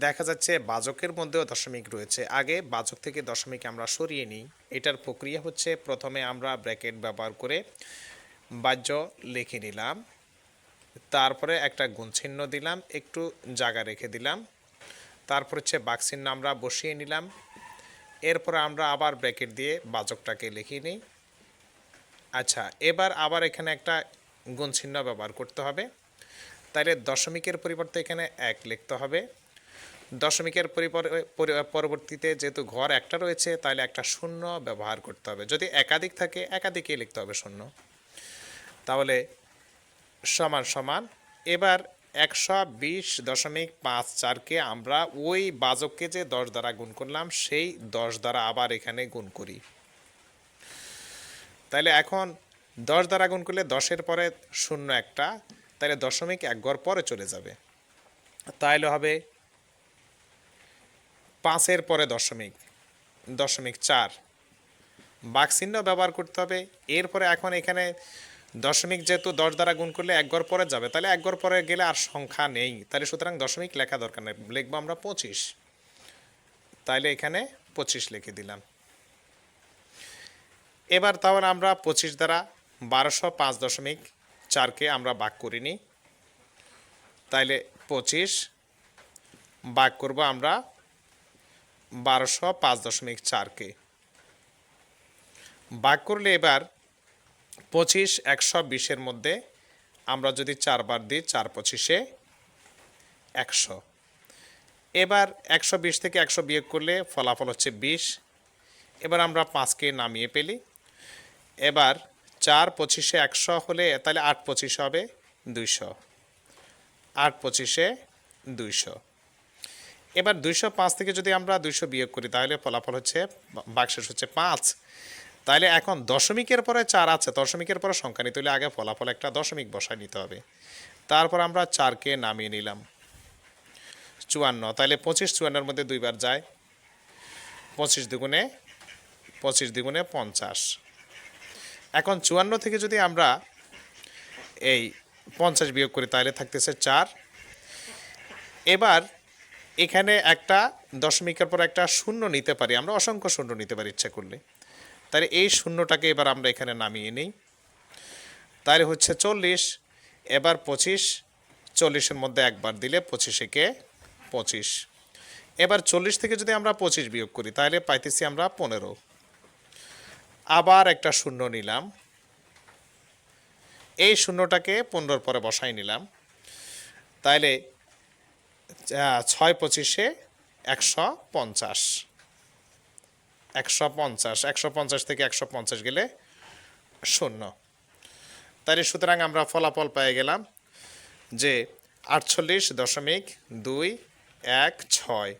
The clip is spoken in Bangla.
দেখা যাচ্ছে বাজকের মধ্যেও দশমিক রয়েছে। আগে বাজক থেকে দশমিক আমরা সরিয়ে নিই। এটার প্রক্রিয়া হচ্ছে প্রথমে আমরা ব্র্যাকেট ব্যবহার করে বাহ্য লিখে নিলাম, তারপরে একটা গুণচিহ্ন দিলাম, একটু জায়গা রেখে দিলাম, তারপর হচ্ছে বাক্সচিহ্ন আমরা বসিয়ে নিলাম, এরপরে আমরা আবার ব্র্যাকেট দিয়ে বাজকটাকে লিখে নিই। আচ্ছা, এবার আবার এখানে একটা গুণচিহ্ন ব্যবহার করতে হবে। তাইলে দশমিকের পরিবর্তে এখানে 1 লিখতে হবে। দশমিকের পরবর্তীতে যেহেতু ঘর একটা রয়েছে, তাহলে একটা শূন্য ব্যবহার করতে হবে। যদি একাধিক থাকে একাধিকে লিখতে হবে শূন্য। তাহলে সমান সমান এবার 120.54কে আমরা ওই বাজককে যে 10 দ্বারা গুণ করলাম সেই 10 দ্বারা আবার এখানে গুণ করি। তাহলে এখন 10 দ্বারা গুণ করলে 10-এর পরে শূন্য একটা, তাহলে দশমিক 1 ঘর পরে চলে যাবে। তাহলে হবে 5-এর পরে দশমিক, 0.4 বাক্সচিহ্ন ব্যবহার করতে হবে। এরপরে এখন এখানে দশমিক যেহেতু 10 দ্বারা গুণ করলে 1 ঘর পরে যাবে, তাহলে 1 ঘর পরে গেলে আর সংখ্যা নেই, তাহলে সুতরাং দশমিক লেখা দরকার নেই, লিখবো আমরা 25। তাহলে এখানে 25 লিখে দিলাম। এবার তাহলে আমরা 25 দ্বারা 1205.4কে আমরা ভাগ করে নিই। তাইলে 25 ভাগ করব আমরা 1205.4কে। ভাগ করলে এবার 25 120-এর মধ্যে আমরা যদি 4 বার দিই, 4 25-এ 100। এবার 120 থেকে 100 বিয়োগ করলে ফলাফল হচ্ছে 20। এবার আমরা 5কে নামিয়ে ফেলি। এবার 4 25-এ 100 হলে তাহলে 8 25 হবে 200, 8 25-এ 200। এবার 205 থেকে যদি আমরা 200 বিয়োগ করি তাহলে ফলাফল হচ্ছে ভাগশেষ হচ্ছে 5। তাহলে এখন দশমিকের পরে 4 আছে, দশমিকের পরে সংখ্যা নিতে হলে আগে ফলাফল একটা দশমিক বসায় নিতে হবে। তারপর আমরা 4কে নামিয়ে নিলাম, 54। তাহলে 25 54-এর মধ্যে 2 বার যায়, 25 দ্বিগুণে 50। এখন 54 থেকে যদি আমরা এই 50 বিয়োগ করি তাহলে থাকতেছে 4। এবার এখানে একটা দশমিকের পর একটা শূন্য নিতে পারি, আমরা অসংখ্য শূন্য নিতে পারি ইচ্ছা করলে। তাহলে এই শূন্যটাকে এবার আমরা এখানে নামিয়ে নিই, তাহলে হচ্ছে 40। এবার 25 40-এর মধ্যে একবার দিলে 25-একে 25। এবার 40 থেকে যদি আমরা 25 বিয়োগ করি তাহলে পাইতেছি আমরা 15। আবার একটা শূন্য নিলাম, এই শূন্যটাকে 15-এর পরে বসাই নিলাম। তাইলে 6 25-এ 150, 150 থেকে 150 গেলে 0। তাই সুতরাং আমরা ফলাফল পেয়ে গেলাম যে 48.216।